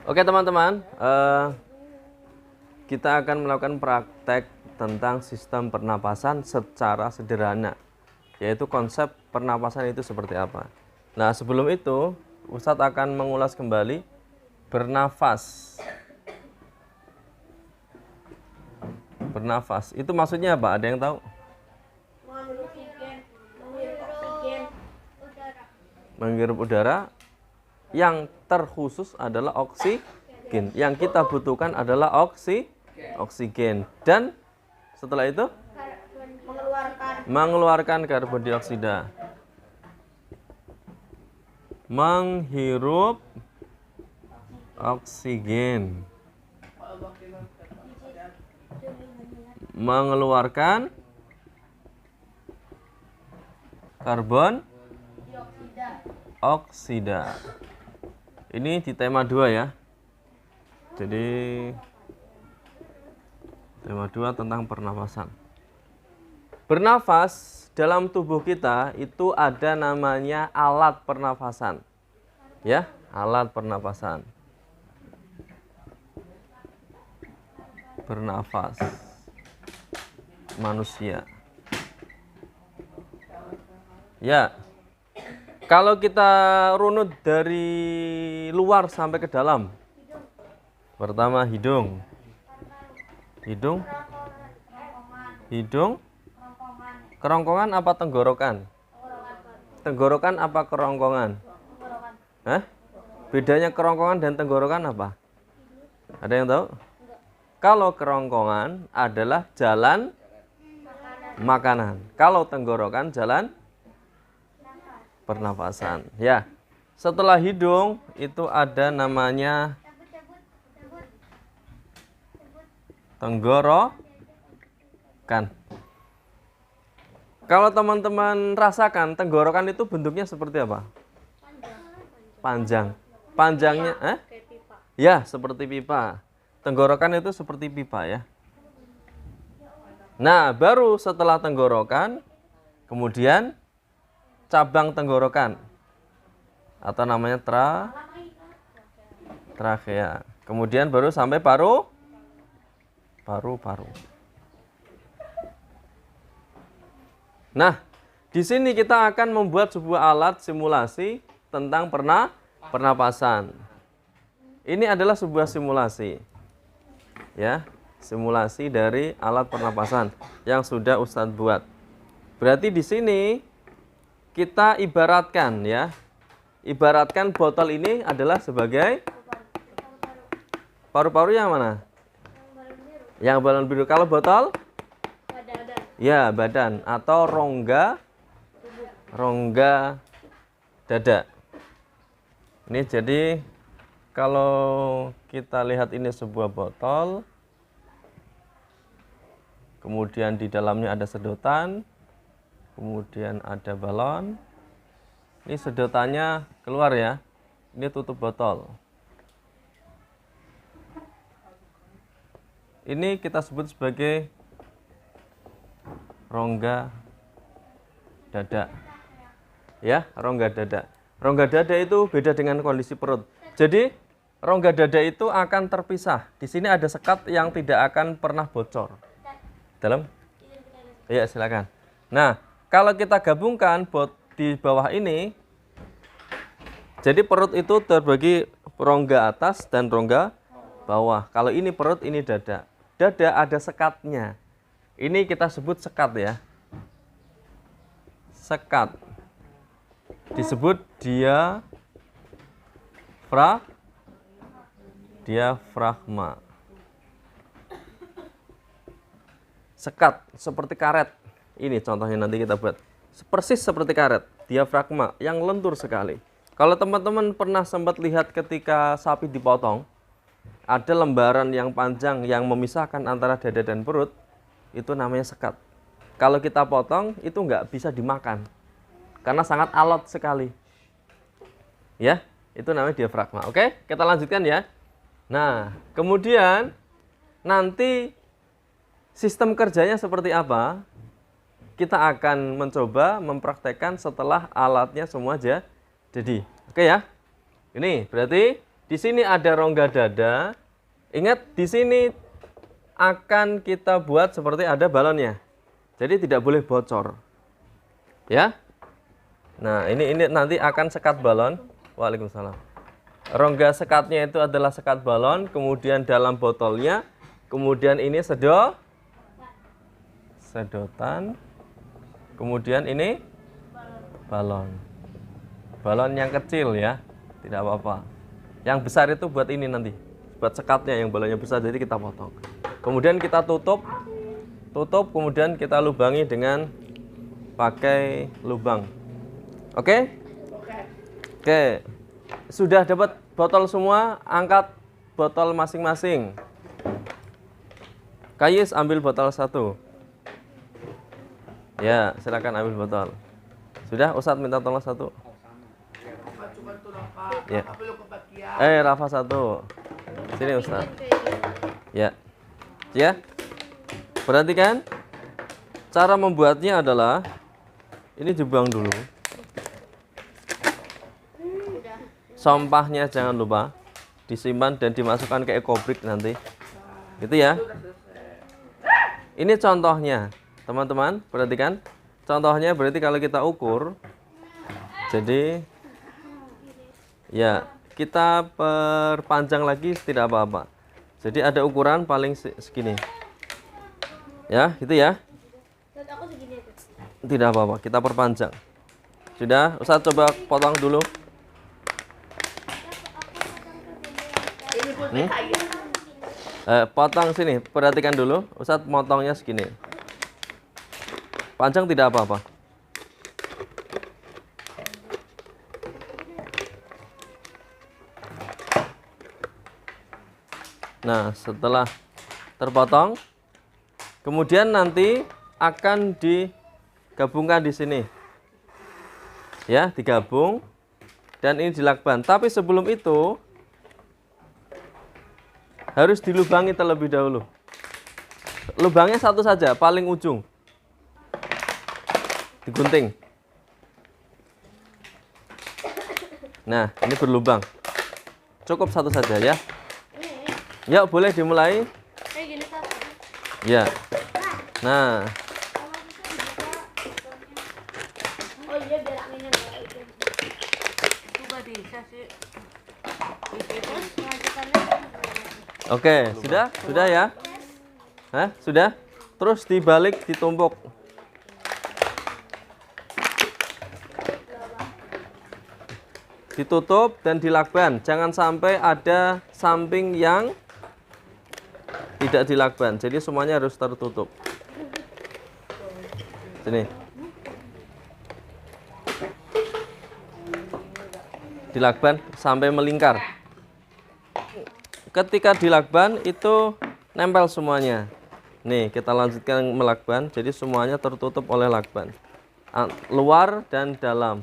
Oke teman-teman, kita akan melakukan praktek tentang sistem pernapasan secara sederhana, yaitu konsep pernapasan itu seperti apa. Nah, sebelum itu Ustadz akan mengulas kembali bernafas. Bernafas itu maksudnya apa? Ada yang tahu? Menghirup udara. Yang terkhusus adalah oksigen. Yang kita butuhkan adalah oksigen. Dan setelah itu mengeluarkan karbon dioksida. Menghirup oksigen. Mengeluarkan karbon oksida. Ini di tema 2 ya. Jadi tema 2 tentang pernafasan. Bernafas dalam tubuh kita itu ada namanya alat pernafasan. Ya, alat pernafasan. Bernafas manusia. Ya. Kalau kita runut dari luar sampai ke dalam. Pertama hidung. Hidung. Kerongkongan apa tenggorokan? Tenggorokan apa kerongkongan? Hah? Bedanya kerongkongan dan tenggorokan apa? Ada yang tahu? Kalau kerongkongan adalah jalan makanan. Kalau tenggorokan jalan pernafasan. Ya. Setelah hidung itu ada namanya tenggorokan. Kalau teman-teman rasakan tenggorokan itu bentuknya seperti apa? Panjang. Panjangnya ya, seperti pipa. Tenggorokan itu seperti pipa ya. Nah, baru setelah tenggorokan kemudian cabang tenggorokan atau namanya trakea. Kemudian baru sampai paru-paru. Nah, di sini kita akan membuat sebuah alat simulasi tentang pernapasan. Ini adalah sebuah simulasi. Ya, simulasi dari alat pernapasan yang sudah Ustadz buat. Berarti di sini kita ibaratkan ya. Ibaratkan botol ini adalah sebagai paru-paru yang mana? Yang balon biru. Kalau botol? Ya, badan atau rongga dada. Ini jadi kalau kita lihat ini sebuah botol. Kemudian di dalamnya ada sedotan. Kemudian ada balon. Ini sedotannya keluar ya. Ini tutup botol. Ini kita sebut sebagai rongga dada. Ya, rongga dada. Rongga dada itu beda dengan kondisi perut. Jadi, rongga dada itu akan terpisah. Di sini ada sekat yang tidak akan pernah bocor. Dalam? Iya, silakan. Nah, kalau kita gabungkan di bawah ini, jadi perut itu terbagi rongga atas dan rongga bawah. Kalau ini perut, ini dada. Dada ada sekatnya. Ini kita sebut sekat ya. Sekat. Disebut diafragma. Sekat seperti karet. Ini contohnya nanti kita buat. Persis seperti karet, diafragma yang lentur sekali. Kalau teman-teman pernah sempat lihat ketika sapi dipotong, ada lembaran yang panjang yang memisahkan antara dada dan perut, itu namanya sekat. Kalau kita potong, itu nggak bisa dimakan, karena sangat alot sekali. Ya, itu namanya diafragma. Oke, kita lanjutkan ya. Nah, kemudian nanti sistem kerjanya seperti apa? Kita akan mencoba mempraktekkan setelah alatnya semua jadi. Oke ya. Ini berarti Di sini ada rongga dada. Ingat, di sini akan kita buat seperti ada balonnya. Jadi tidak boleh bocor. Ya. Nah, ini nanti akan sekat balon. Waalaikumsalam. Rongga sekatnya itu adalah sekat balon, kemudian dalam botolnya, kemudian ini sedotan, kemudian ini balon. Balon yang kecil ya, tidak apa-apa. Yang besar itu buat ini nanti, buat sekatnya yang balonnya besar, jadi kita potong. Kemudian kita tutup, kemudian kita lubangi dengan pakai lubang. Oke? Oke. Sudah dapat botol semua, angkat botol masing-masing. Kayis ambil botol satu. Ya, silakan ambil botol. Sudah, Ustadz minta tolong satu. Ya. Rafa satu. Sini Ustadz. Ya. Ya. Perhatikan. Cara membuatnya adalah ini dibuang dulu. Sampahnya jangan lupa disimpan dan dimasukkan ke ekobrik nanti. Gitu ya. Ini contohnya. Teman-teman, perhatikan. Contohnya berarti kalau kita ukur, jadi ya kita perpanjang lagi tidak apa-apa. Jadi ada ukuran paling segini. Ya, gitu ya. Tidak apa-apa, kita perpanjang. Sudah, Ustaz coba potong dulu. Potong sini, perhatikan dulu. Ustaz motongnya segini. Panjang tidak apa-apa. Nah, setelah terpotong, kemudian nanti akan digabungkan di sini. Ya, digabung dan ini dilakban. Tapi sebelum itu harus dilubangi terlebih dahulu. Lubangnya satu saja, paling ujung. Digunting. Nah, ini berlubang. Cukup satu saja ya. Ya, boleh dimulai. Ya. Nah. Oke, sudah ya? Hah? Sudah? Terus dibalik, ditumpuk. Ditutup dan dilakban. Jangan sampai ada samping yang tidak dilakban. Jadi semuanya harus tertutup. Sini. Dilakban sampai melingkar. Ketika dilakban itu nempel semuanya. Nih, kita lanjutkan melakban. Jadi semuanya tertutup oleh lakban. Luar dan dalam.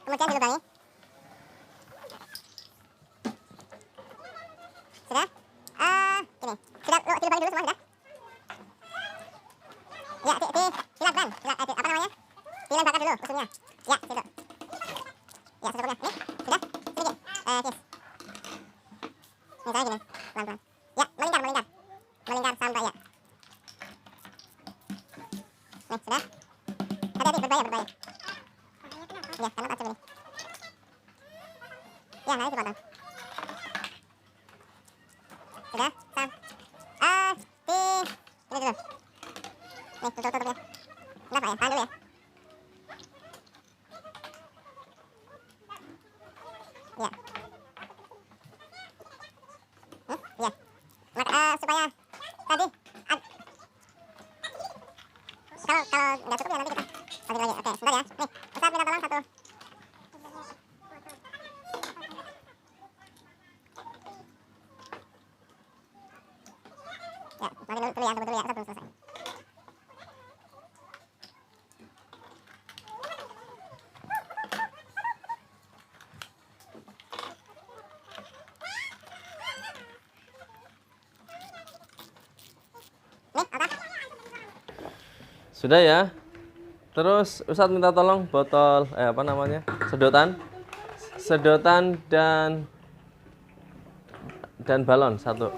Kemudian dilubangi. tengah. Ya, situ. Ya, secukupnya. Nih, sudah. Sedikit. Kiss. Nih, saya gini. Pelan-pelan. Ya, melingkar, melingkar. Melingkar sampai ya. Nih, sudah. Hati-hati, berbahaya, berbahaya. Ya, karena tak begini. Ya, nah itu potong. Sudah, sam. Ini dulu. Nih, tutup-tutupnya. Kenapa ya? Tahan dulu ya. Ya. Ya. Supaya tadi kalau nggak cukup ya nanti kita lanjut lagi. Oke, sebentar ya. Nih, Ustaz minta tolong satu. Ya, nanti dulu ya, tunggu dulu ya. Ustaz belum selesai. Nih, apa? Sudah ya. Terus Ustadz minta tolong botol apa namanya? Sedotan. Sedotan dan balon satu.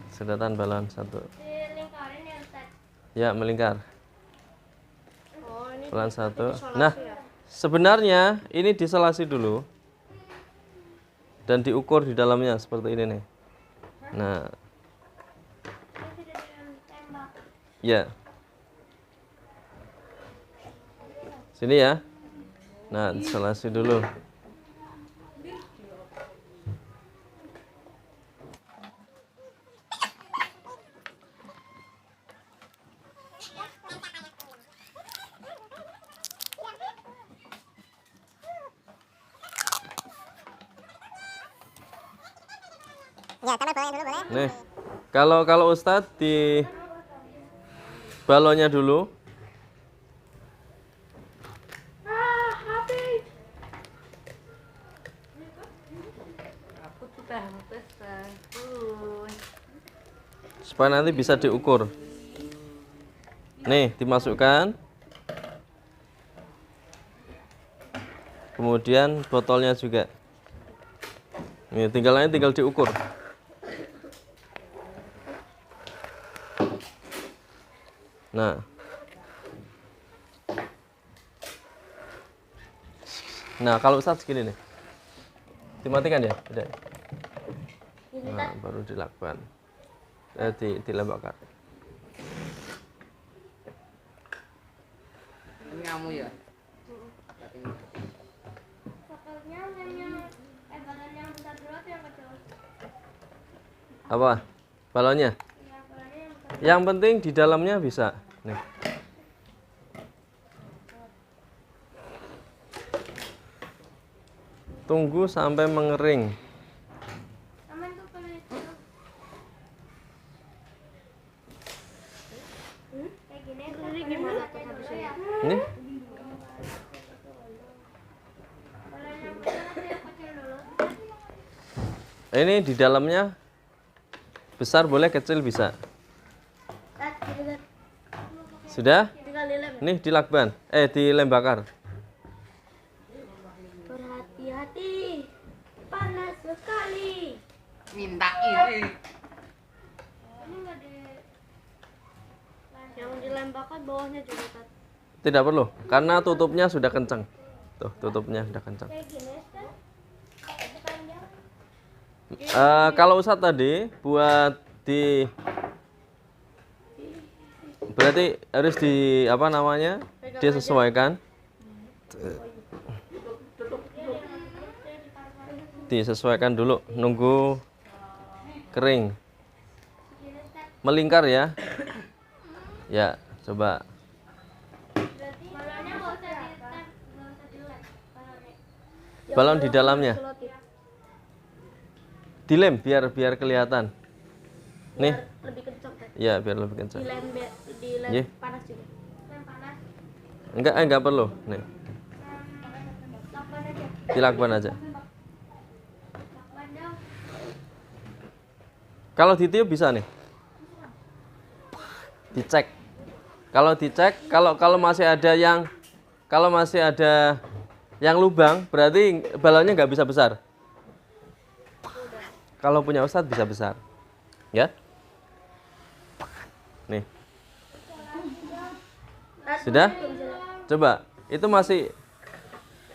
Sedotan balon satu. Dilingkarin ya Ustaz. Ya, melingkar. Oh, ini Pelan satu. disolasi Nah, ya? sebenarnya ini diselasi dulu dan diukur di dalamnya seperti ini nih. Nah, Ini tidak ditembak. ya. Sini ya. Nah, diselasi dulu. Ya, tambah balonnya dulu boleh? Nih, kalau Ustadz di balonnya dulu. Habis. Aku sudah pesan. Supaya nanti bisa diukur. Nih, dimasukkan. Kemudian botolnya juga. Nih, tinggal diukur. Nah. Nah, kalau Ustadz segini nih. Dimatikan ya? Udah. Nah, baru dilakukan. Dilembabkan. Ini kamu ya? Botolnya balon yang besar dulu atau yang kecil? Apa? Balonnya? Ya, balonnya yang besar. Yang penting di dalamnya bisa. Nih. Tunggu sampai mengering. Aman tuh kalau itu. Kayak gini. Ini gimana tuh habisnya? Ini Balon yang besar atau yang kecil dulu? ini di dalamnya besar boleh, kecil bisa. Tat, gitu. Sudah? Tinggal dilem. Nih dilakban. Dilembakar. Berhati-hati. Panas sekali. Minta ini. Ini enggak di yang dilembabkan bawahnya juga Tat. Tidak perlu, karena tutupnya sudah kencang. Tuh, tutupnya sudah kencang. Kayak gini kan? Panjang. Kalau Ustadz tadi buat berarti harus apa namanya? Disesuaikan. Disesuaikan dulu, nunggu kering. Melingkar ya. Ya, coba. Balonnya nggak usah dilem. Balonnya. Balon di dalamnya. Dilem biar kelihatan. Nih, Lebih kencang Tat. ya biar lebih kencang. Dilem Iya. panas juga. Lem panas. Enggak perlu. Nih, Lakban aja. dilakban aja. Lakban dong. Kalau ditiup bisa nih. Dicek. Kalau dicek, kalau masih ada yang Kalau masih ada yang lubang, berarti balonnya nggak bisa besar. Kalau punya Ustadz bisa besar. Ya. Nih. Sudah? Coba. Itu masih.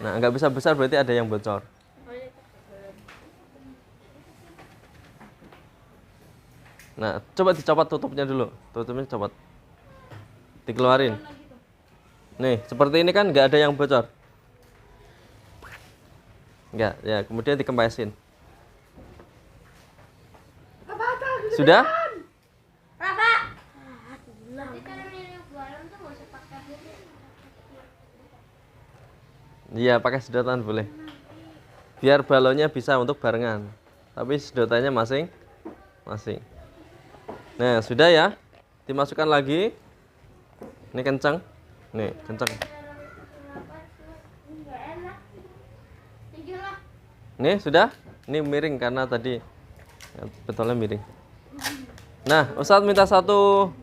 Nah, nggak bisa besar berarti ada yang bocor. Nah, coba dicopot tutupnya dulu. Tutupnya copot. Dikeluarin. Nih, seperti ini kan nggak ada yang bocor. Nggak, ya. Kemudian dikempesin. Sudah? Rafa. Nanti kalau milih balon tuh nggak usah pakai ini. Iya, pakai sedotan boleh. Biar balonnya bisa untuk barengan. Tapi sedotannya masing-masing. Nah, sudah ya. Dimasukkan lagi. Ini kencang. Nih, kencang. Nggak enak. Tinggi lah. Nih, sudah? Ini miring karena tadi betulnya miring. Nah, Ustadz minta satu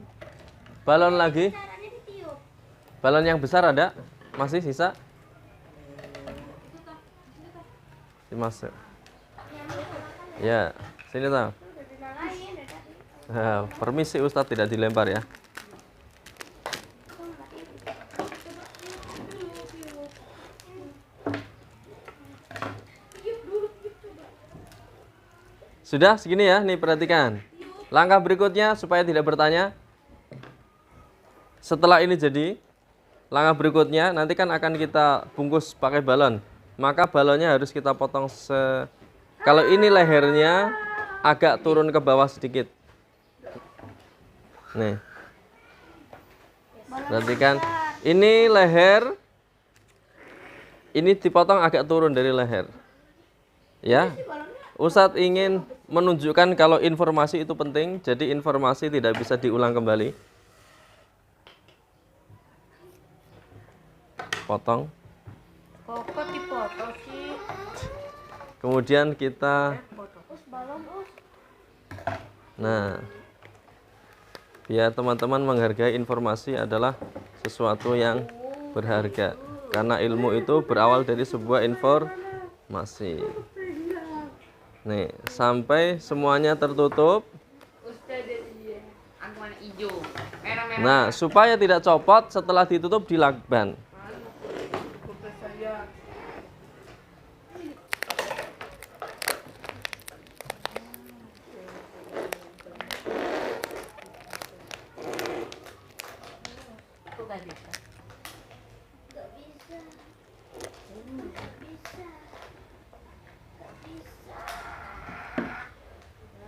balon lagi. Caranya ditiup. Balon yang besar ada? Masih sisa? Dimasuk. Ya, sini tahu. Udah dinalain udah tadi. Permisi Ustadz tidak dilempar ya. Sudah segini ya, nih perhatikan. Langkah berikutnya supaya tidak bertanya. Setelah ini jadi, langkah berikutnya nanti kan akan kita bungkus pakai balon. Maka balonnya harus kita potong kalau ini lehernya agak turun ke bawah sedikit. Nih. Perhatikan, ini leher. Ini dipotong agak turun dari leher. Ya. Ustadz ingin menunjukkan kalau informasi itu penting, jadi informasi tidak bisa diulang kembali. Potong. Kok dipotong sih? Kemudian kita, Balon us. nah, biar teman-teman menghargai informasi adalah sesuatu yang berharga. Karena ilmu itu berawal dari sebuah informasi. Nih, sampai semuanya tertutup. Aku warna hijau. Merah-merah. Nah, supaya tidak copot setelah ditutup dilakban.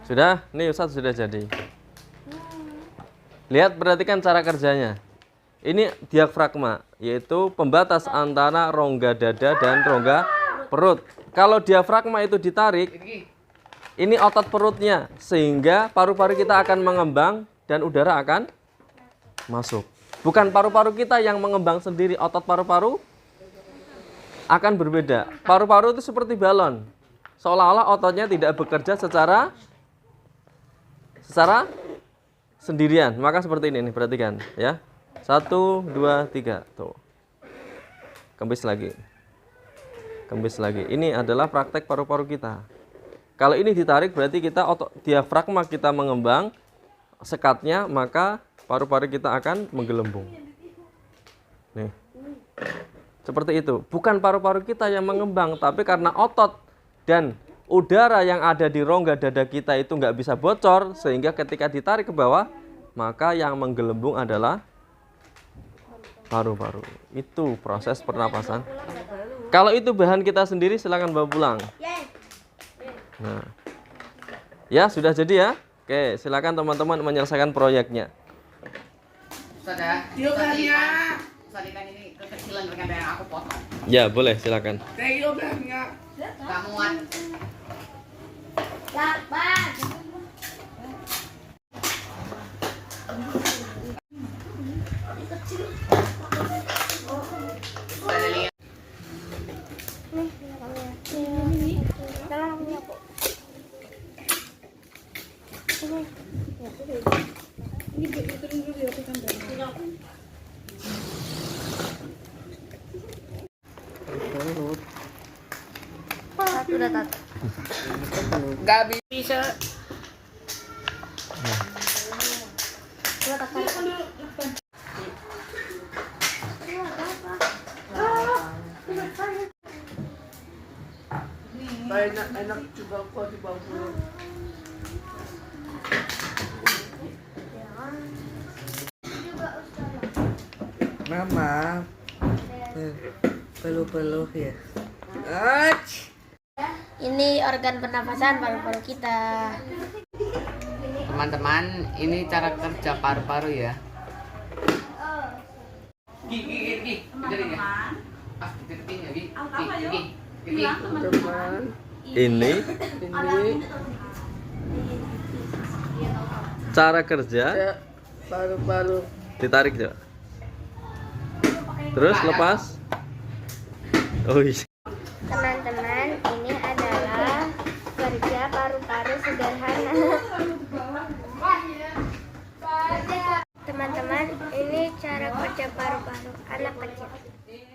Sudah? Nih Ustadz sudah jadi. Lihat, perhatikan cara kerjanya. Ini diafragma, yaitu pembatas antara rongga dada dan rongga perut. Kalau diafragma itu ditarik, ini otot perutnya, sehingga paru-paru kita akan mengembang dan udara akan masuk. Bukan paru-paru kita yang mengembang sendiri, otot paru-paru akan berbeda. Paru-paru itu seperti balon, seolah-olah ototnya tidak bekerja secara sendirian. Maka seperti ini nih, perhatikan ya. 1, 2, 3. Tuh. Kembis lagi. Kembis lagi. Ini adalah praktek paru-paru kita. Kalau ini ditarik berarti kita otot diafragma kita mengembang, sekatnya, maka paru-paru kita akan menggelembung. Nih. Seperti itu. Bukan paru-paru kita yang mengembang, tapi karena otot dan udara yang ada di rongga dada kita itu nggak bisa bocor, sehingga ketika ditarik ke bawah, maka yang menggelembung adalah paru-paru. Itu proses pernapasan. Kalau itu bahan kita sendiri, silakan bawa pulang. Nah, ya sudah jadi ya. Oke, silakan teman-teman menyelesaikan proyeknya. Sudah. Yogannya. Soalnya ini kekecilan dengan yang aku potong. Ya boleh, silakan. Yogannya. Kamu kan. Lakban. Sudah lihat. Udah tat. Nggak bisa. Enak juga kok di bawah. Mama, peluk-peluk ya. Ini organ pernafasan paru-paru kita. Teman-teman, ini cara kerja paru-paru ya. Gigi, jadi ya. Ah, gigi, gigi. Teman, ini cara kerja Paru-paru. ditarik coba. Terus lepas. Oh iya. Teman-teman, ini adalah kerja paru-paru sederhana. Teman-teman, ini cara kerja paru-paru anak kecil.